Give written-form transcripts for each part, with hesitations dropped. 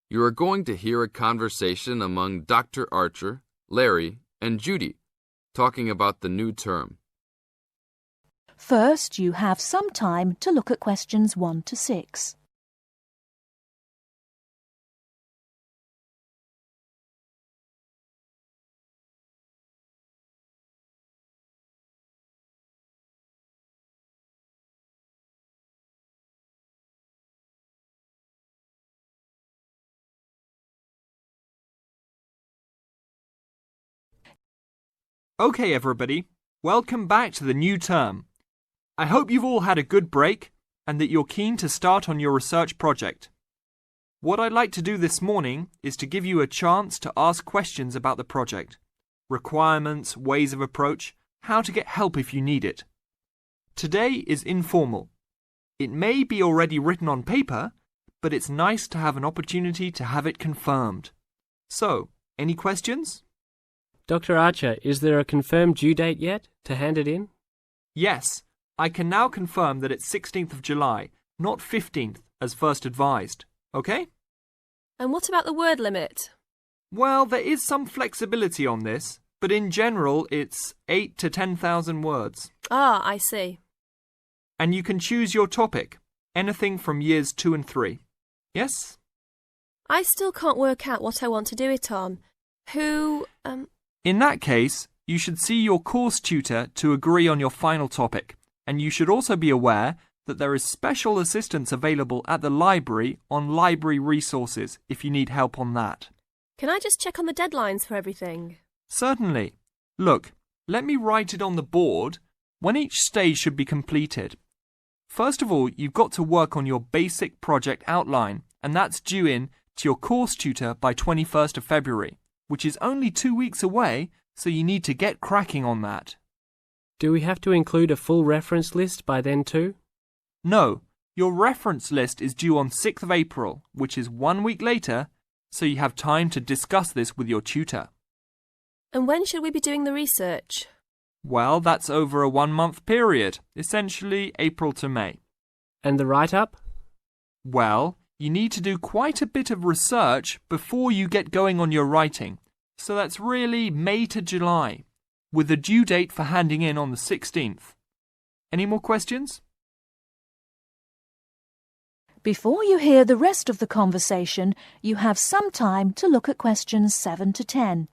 You are going to hear a conversation among Dr. Archer, Larry, and Judy, talking about the new term. First, you have some time to look at questions 1 to 6. Okay, everybody, welcome back to the new term. I hope you've all had a good break and that you're keen to start on your research project. What I'd like to do this morning is to give you a chance to ask questions about the project, requirements, ways of approach, how to get help if you need it. Today is informal. It may be already written on paper, but it's nice to have an opportunity to have it confirmed. So, any questions? Dr. Archer, is there a confirmed due date yet to hand it in? Yes, I can now confirm that it's 16th of July, not 15th as first advised. Okay? And what about the word limit? Well, there is some flexibility on this, but in general it's 8 to 10,000 words. Ah, I see. And you can choose your topic, anything from years 2 and 3. Yes? I still can't work out what I want to do it on. In that case, you should see your course tutor to agree on your final topic, and you should also be aware that there is special assistance available at the library on library resources if you need help on that. Can I just check on the deadlines for everything? Certainly. Look, let me write it on the board when each stage should be completed. First of all, you've got to work on your basic project outline, and that's due in to your course tutor by 21st of February. Which is only 2 weeks away, so you need to get cracking on that. Do we have to include a full reference list by then too? No, your reference list is due on 6th of April, which is 1 week later, so you have time to discuss this with your tutor. And when should we be doing the research? Well, that's over a 1-month period, essentially April to May. And the write-up? Well, you need to do quite a bit of research before you get going on your writing, so that's really May to July, with the due date for handing in on the 16th. Any more questions? Before you hear the rest of the conversation, you have some time to look at questions 7 to 10.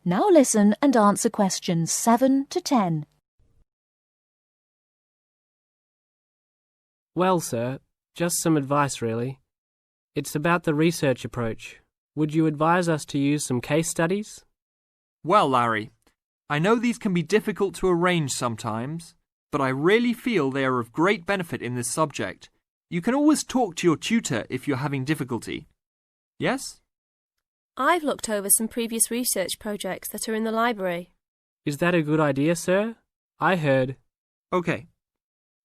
Now listen and answer questions 7 to 10. Well, sir, just some advice really. It's about the research approach. Would you advise us to use some case studies? Well, Larry, I know these can be difficult to arrange sometimes, but I really feel they are of great benefit in this subject. You can always talk to your tutor if you're having difficulty. Yes? I've looked over some previous research projects that are in the library. Is that a good idea, sir? I heard. Okay.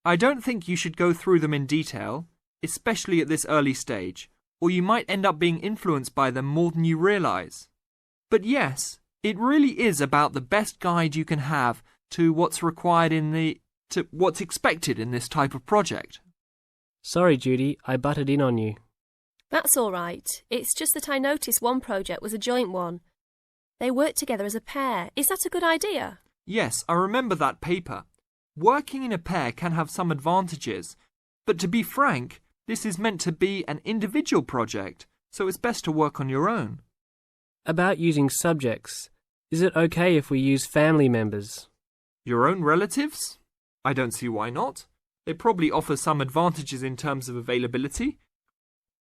I don't think you should go through them in detail, especially at this early stage, or you might end up being influenced by them more than you realise. But yes, it really is about the best guide you can have to what's required to what's expected in this type of project. Sorry, Judy, I butted in on you. That's all right. It's just that I noticed one project was a joint one. They worked together as a pair. Is that a good idea? Yes, I remember that paper. Working in a pair can have some advantages, but to be frank, this is meant to be an individual project, so it's best to work on your own. About using subjects, is it okay if we use family members? Your own relatives? I don't see why not. They probably offer some advantages in terms of availability,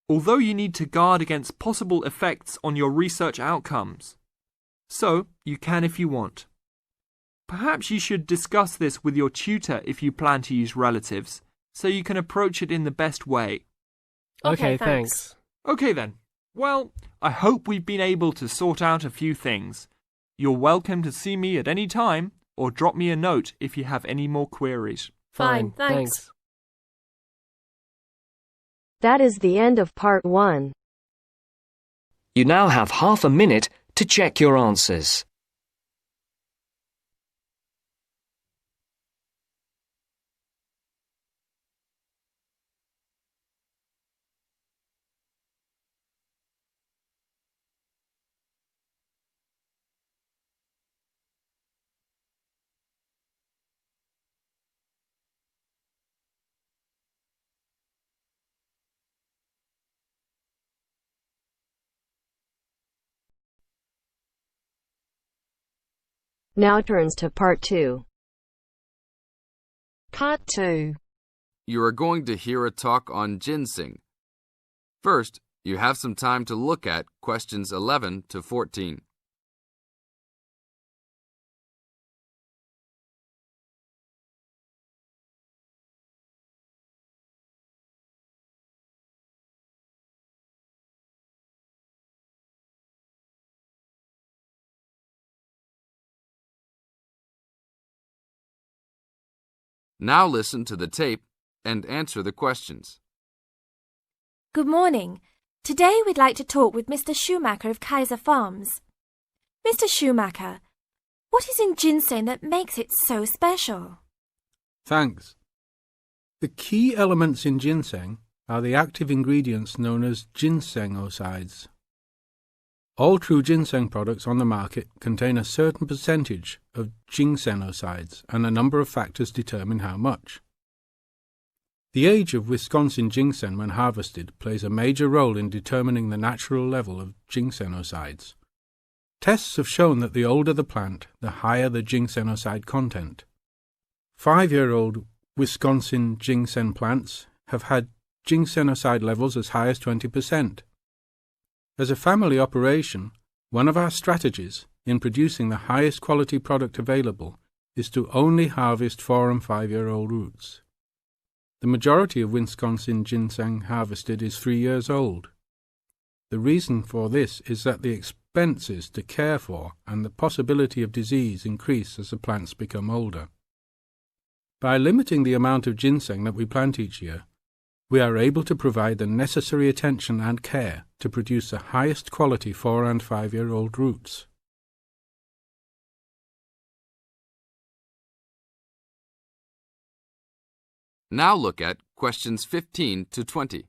although you need to guard against possible effects on your research outcomes. So, you can if you want. Perhaps you should discuss this with your tutor if you plan to use relatives, so you can approach it in the best way. Okay, thanks. Okay then. Well, I hope we've been able to sort out a few things. You're welcome to see me at any time, or drop me a note if you have any more queries. Fine, thanks. That is the end of part 1. You now have half a minute to check your answers. Now turns to part 2. Part 2. You are going to hear a talk on ginseng. First, you have some time to look at questions 11 to 14. Now listen to the tape and answer the questions. Good morning. Today we'd like to talk with Mr. Schumacher of Kaiser Farms. Mr. Schumacher, what is in ginseng that makes it so special? Thanks. The key elements in ginseng are the active ingredients known as ginsenosides. All true ginseng products on the market contain a certain percentage of ginsenosides, and a number of factors determine how much. The age of Wisconsin ginseng when harvested plays a major role in determining the natural level of ginsenosides. Tests have shown that the older the plant, the higher the ginsenoside content. 5-year-old Wisconsin ginseng plants have had ginsenoside levels as high as 20%. As a family operation, one of our strategies in producing the highest quality product available is to only harvest 4- and 5-year-old roots. The majority of Wisconsin ginseng harvested is 3 years old. The reason for this is that the expenses to care for and the possibility of disease increase as the plants become older. By limiting the amount of ginseng that we plant each year, we are able to provide the necessary attention and care to produce the highest quality 4- and 5-year-old roots. Now look at questions 15 to 20.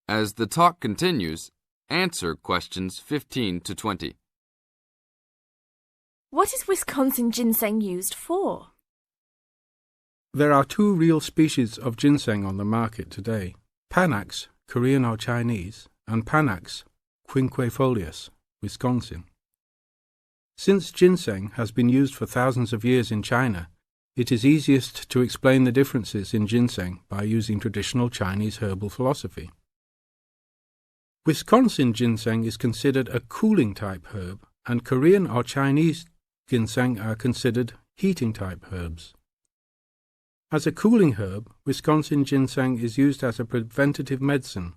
As the talk continues, answer questions 15 to 20. What is Wisconsin ginseng used for? There are 2 real species of ginseng on the market today: Panax, Korean or Chinese, and Panax quinquefolius, Wisconsin. Since ginseng has been used for thousands of years in China, it is easiest to explain the differences in ginseng by using traditional Chinese herbal philosophy. Wisconsin ginseng is considered a cooling-type herb, and Korean or Chinese ginseng are considered heating-type herbs. As a cooling herb, Wisconsin ginseng is used as a preventative medicine.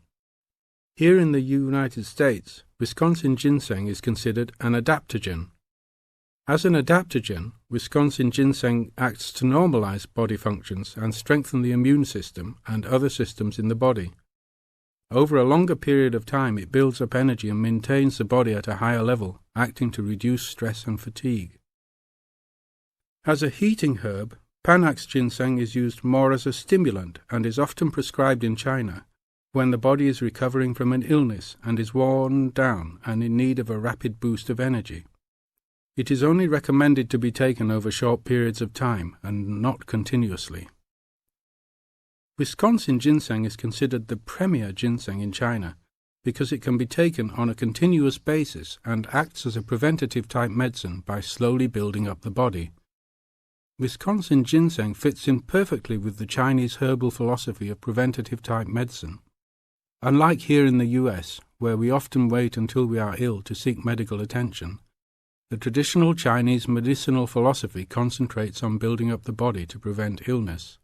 Here in the United States, Wisconsin ginseng is considered an adaptogen. As an adaptogen, Wisconsin ginseng acts to normalize body functions and strengthen the immune system and other systems in the body. Over a longer period of time, it builds up energy and maintains the body at a higher level, acting to reduce stress and fatigue. As a heating herb, Panax ginseng is used more as a stimulant and is often prescribed in China when the body is recovering from an illness and is worn down and in need of a rapid boost of energy. It is only recommended to be taken over short periods of time and not continuously. Wisconsin ginseng is considered the premier ginseng in China because it can be taken on a continuous basis and acts as a preventative-type medicine by slowly building up the body. Wisconsin ginseng fits in perfectly with the Chinese herbal philosophy of preventative-type medicine. Unlike here in the US, where we often wait until we are ill to seek medical attention, the traditional Chinese medicinal philosophy concentrates on building up the body to prevent illness.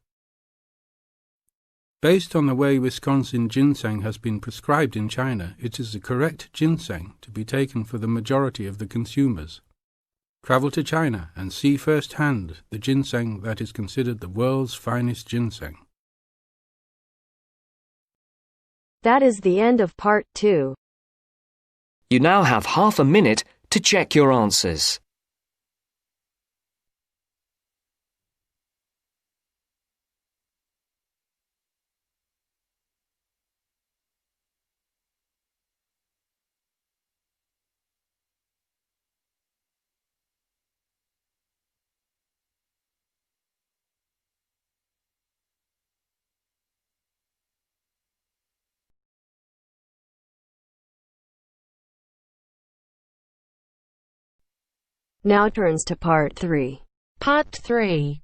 Based on the way Wisconsin ginseng has been prescribed in China, it is the correct ginseng to be taken for the majority of the consumers. Travel to China and see firsthand the ginseng that is considered the world's finest ginseng. That is the end of part 2. You now have half a minute to check your answers. Now turns to part 3. Part 3.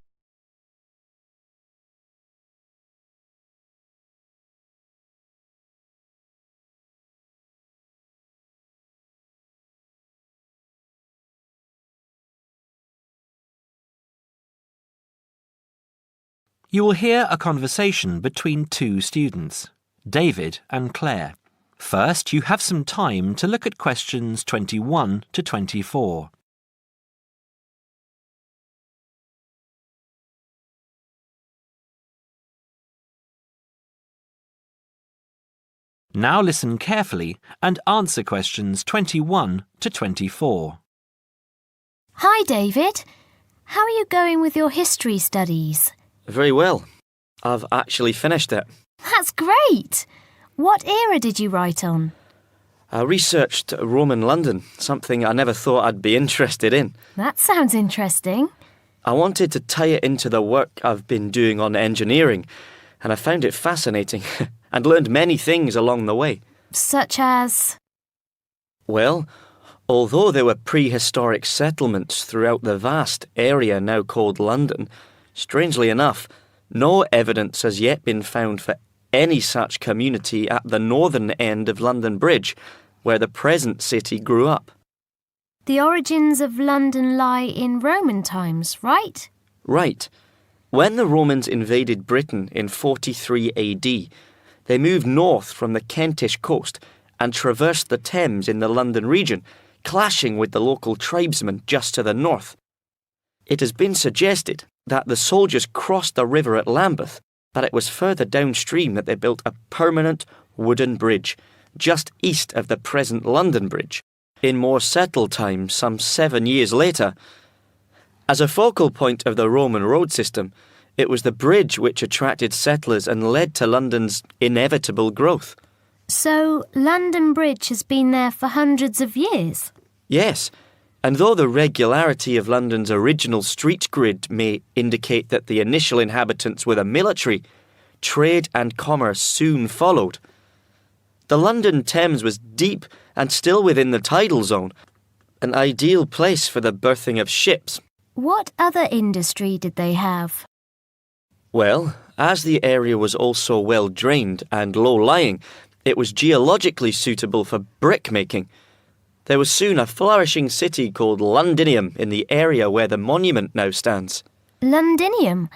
You will hear a conversation between two students, David and Claire. First, you have some time to look at questions 21 to 24. Now listen carefully and answer questions 21 to 24. Hi, David. How are you going with your history studies? Very well. I've actually finished it. That's great! What era did you write on? I researched Roman London, something I never thought I'd be interested in. That sounds interesting. I wanted to tie it into the work I've been doing on engineering, and I found it fascinating and learned many things along the way. Such as? Well, although there were prehistoric settlements throughout the vast area now called London, strangely enough, no evidence has yet been found for any such community at the northern end of London Bridge, where the present city grew up. The origins of London lie in Roman times, right? Right. When the Romans invaded Britain in 43 AD, they moved north from the Kentish coast and traversed the Thames in the London region, clashing with the local tribesmen just to the north. It has been suggested that the soldiers crossed the river at Lambeth, but it was further downstream that they built a permanent wooden bridge, just east of the present London Bridge, in more settled times some 7 years later. As a focal point of the Roman road system, it was the bridge which attracted settlers and led to London's inevitable growth. So, London Bridge has been there for hundreds of years? Yes, and though the regularity of London's original street grid may indicate that the initial inhabitants were the military, trade and commerce soon followed. The London Thames was deep and still within the tidal zone, an ideal place for the berthing of ships. What other industry did they have? Well, as the area was also well drained and low-lying, it was geologically suitable for brick-making. There was soon a flourishing city called Londinium in the area where the monument now stands. Londinium?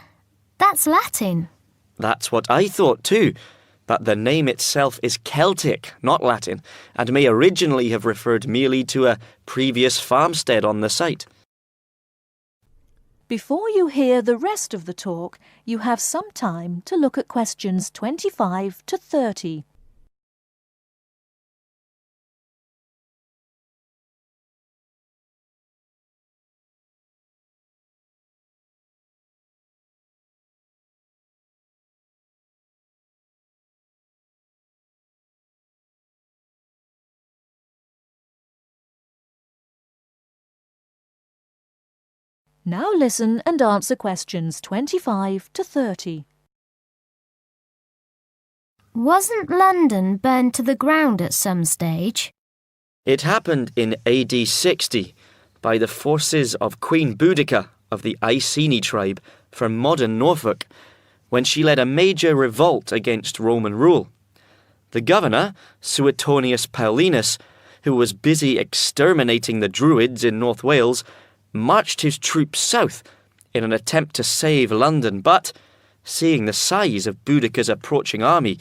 That's Latin. That's what I thought too, but the name itself is Celtic, not Latin, and may originally have referred merely to a previous farmstead on the site. Before you hear the rest of the talk, you have some time to look at questions 25 to 30. Now listen and answer questions 25 to 30. Wasn't London burned to the ground at some stage? It happened in AD 60 by the forces of Queen Boudica of the Iceni tribe from modern Norfolk, when she led a major revolt against Roman rule. The governor, Suetonius Paulinus, who was busy exterminating the Druids in North Wales, marched his troops south in an attempt to save London, but seeing the size of Boudicca's approaching army,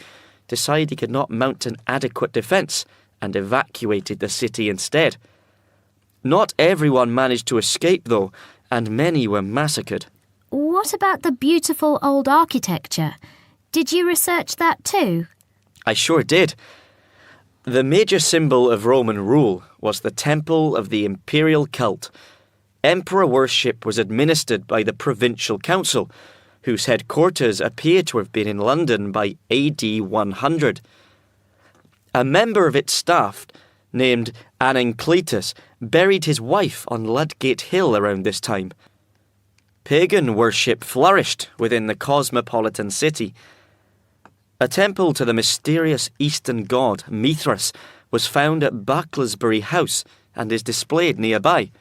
decided he could not mount an adequate defence and evacuated the city instead. Not everyone managed to escape, though, and many were massacred. What about the beautiful old architecture? Did you research that too? I sure did. The major symbol of Roman rule was the temple of the imperial cult. Emperor worship was administered by the provincial council, whose headquarters appear to have been in London by AD 100. A member of its staff, named Anancletus, buried his wife on Ludgate Hill around this time. Pagan worship flourished within the cosmopolitan city. A temple to the mysterious Eastern god Mithras was found at Bucklersbury House and is displayed nearby.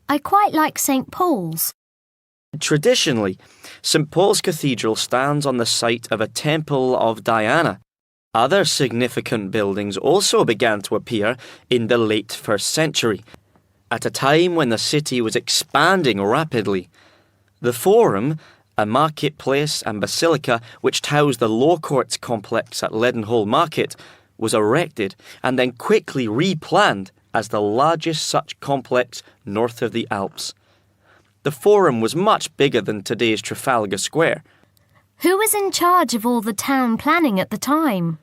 I quite like St. Paul's. Traditionally, St. Paul's Cathedral stands on the site of a temple of Diana. Other significant buildings also began to appear in the late 1st century, at a time when the city was expanding rapidly. The Forum, a marketplace and basilica which housed the Law Courts complex at Leadenhall Market, was erected and then quickly replanned as the largest such complex north of the Alps. The Forum was much bigger than today's Trafalgar Square. Who was in charge of all the town planning at the time?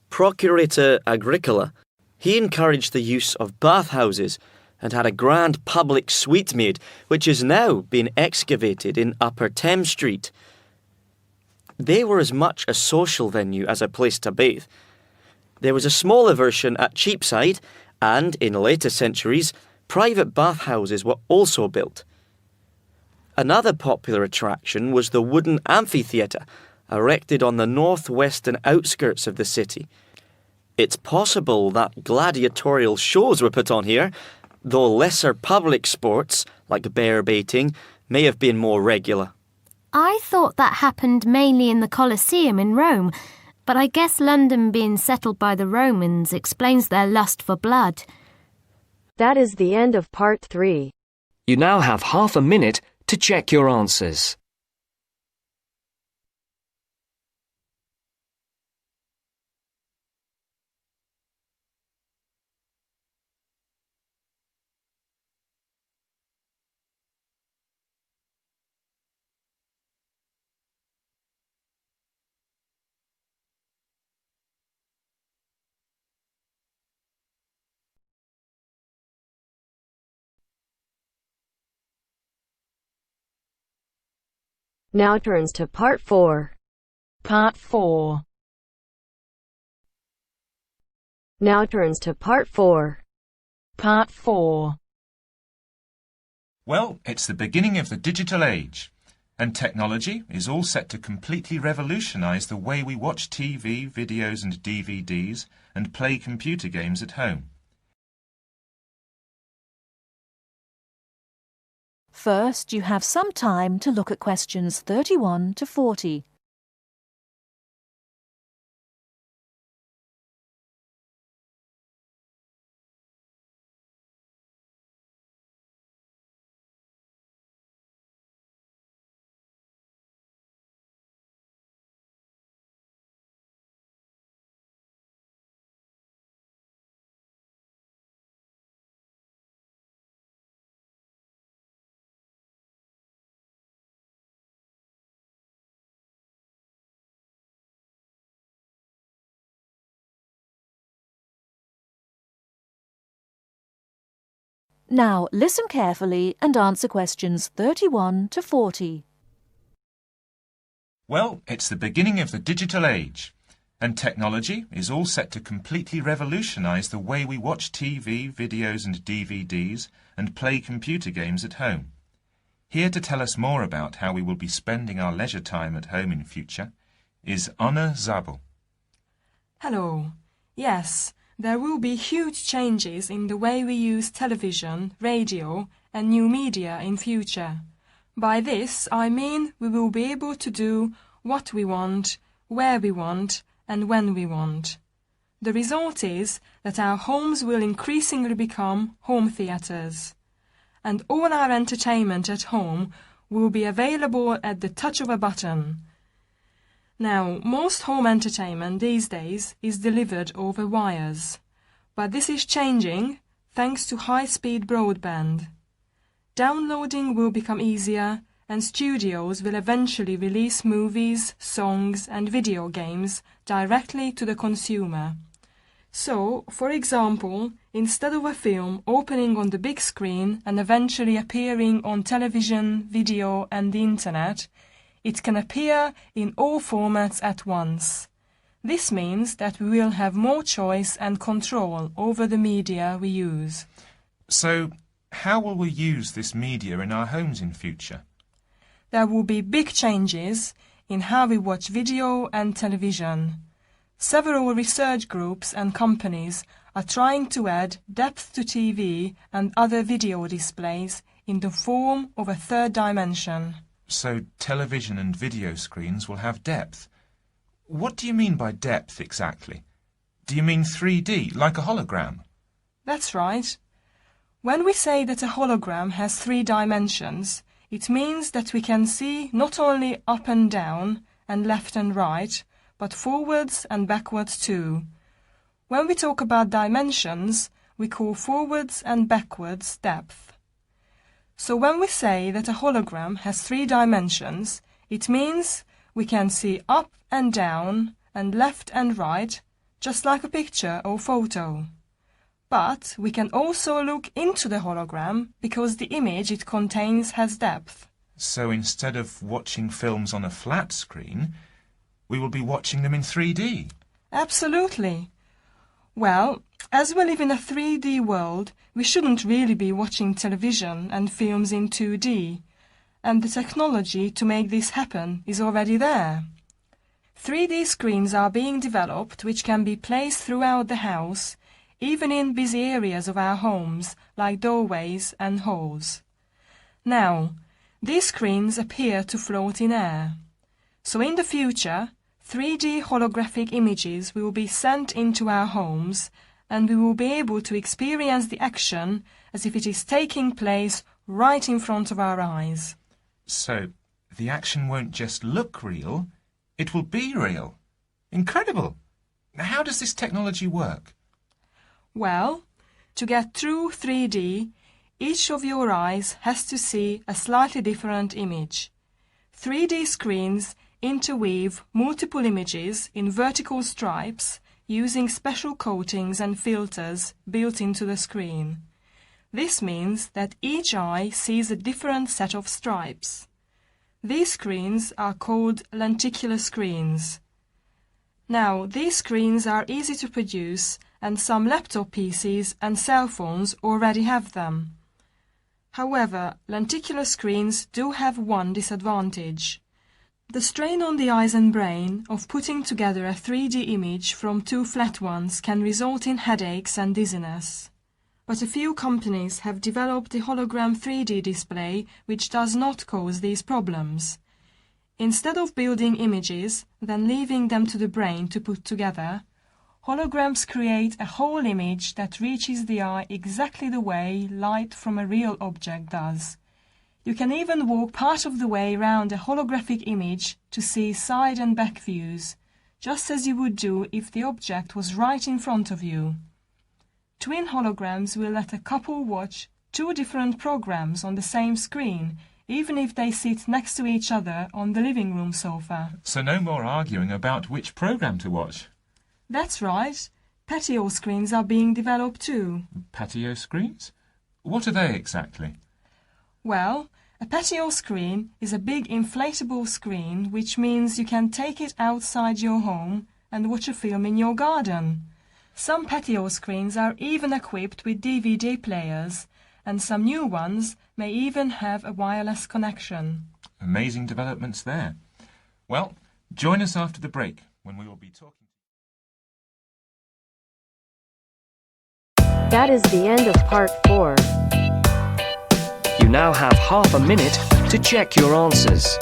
Procurator Agricola. He encouraged the use of bathhouses and had a grand public suite made, which has now been excavated in Upper Thames Street. They were as much a social venue as a place to bathe. There was a smaller version at Cheapside, and in later centuries, private bathhouses were also built. Another popular attraction was the wooden amphitheatre, erected on the northwestern outskirts of the city. It's possible that gladiatorial shows were put on here, though lesser public sports, like bear baiting, may have been more regular. I thought that happened mainly in the Colosseum in Rome, but I guess London being settled by the Romans explains their lust for blood. That is the end of part 3. You now have half a minute to check your answers. Now turns to part 4. Part 4. Now turns to part 4. Part 4. Well, it's the beginning of the digital age, and technology is all set to completely revolutionise the way we watch TV, videos and DVDs and play computer games at home. First, you have some time to look at questions 31 to 40. Now listen carefully and answer questions 31 to 40. Well, it's the beginning of the digital age, and technology is all set to completely revolutionise the way we watch TV, videos and DVDs and play computer games at home. Here to tell us more about how we will be spending our leisure time at home in future is Anna Zabel. Hello. Yes, there will be huge changes in the way we use television, radio and new media in future. By this I mean we will be able to do what we want, where we want and when we want. The result is that our homes will increasingly become home theatres, and all our entertainment at home will be available at the touch of a button. Now, most home entertainment these days is delivered over wires, but this is changing thanks to high-speed broadband. Downloading will become easier, and studios will eventually release movies, songs, and video games directly to the consumer. So, for example, instead of a film opening on the big screen and eventually appearing on television, video, and the internet, it can appear in all formats at once. This means that we will have more choice and control over the media we use. So, how will we use this media in our homes in future? There will be big changes in how we watch video and television. Several research groups and companies are trying to add depth to TV and other video displays in the form of a third dimension. So television and video screens will have depth. What do you mean by depth exactly? Do you mean 3D, like a hologram? That's right. When we say that a hologram has 3 dimensions, it means that we can see not only up and down and left and right, but forwards and backwards too. When we talk about dimensions, we call forwards and backwards depth. So when we say that a hologram has 3 dimensions, it means we can see up and down and left and right, just like a picture or photo. But we can also look into the hologram because the image it contains has depth. So instead of watching films on a flat screen, we will be watching them in 3D. Absolutely. Well, as we live in a 3D world, we shouldn't really be watching television and films in 2D, and the technology to make this happen is already there. 3D screens are being developed which can be placed throughout the house, even in busy areas of our homes, like doorways and halls. Now, these screens appear to float in air. So in the future, 3D holographic images will be sent into our homes, and we will be able to experience the action as if it is taking place right in front of our eyes. So, the action won't just look real, it will be real. Incredible! How does this technology work? Well, to get true 3D, each of your eyes has to see a slightly different image. 3D screens interweave multiple images in vertical stripes using special coatings and filters built into the screen. This means that each eye sees a different set of stripes. These screens are called lenticular screens. Now, these screens are easy to produce, and some laptop PCs and cell phones already have them. However, lenticular screens do have one disadvantage. The strain on the eyes and brain of putting together a 3D image from 2 flat ones can result in headaches and dizziness. But a few companies have developed a hologram 3D display which does not cause these problems. Instead of building images, then leaving them to the brain to put together, holograms create a whole image that reaches the eye exactly the way light from a real object does. You can even walk part of the way around a holographic image to see side and back views, just as you would do if the object was right in front of you. Twin holograms will let a couple watch 2 different programs on the same screen, even if they sit next to each other on the living room sofa. So no more arguing about which program to watch. That's right. Patio screens are being developed too. Patio screens? What are they exactly? Well, a patio screen is a big inflatable screen, which means you can take it outside your home and watch a film in your garden. Some patio screens are even equipped with DVD players, and some new ones may even have a wireless connection. Amazing developments there. Well, join us after the break when we will be talking. That is the end of part 4. You now have half a minute to check your answers.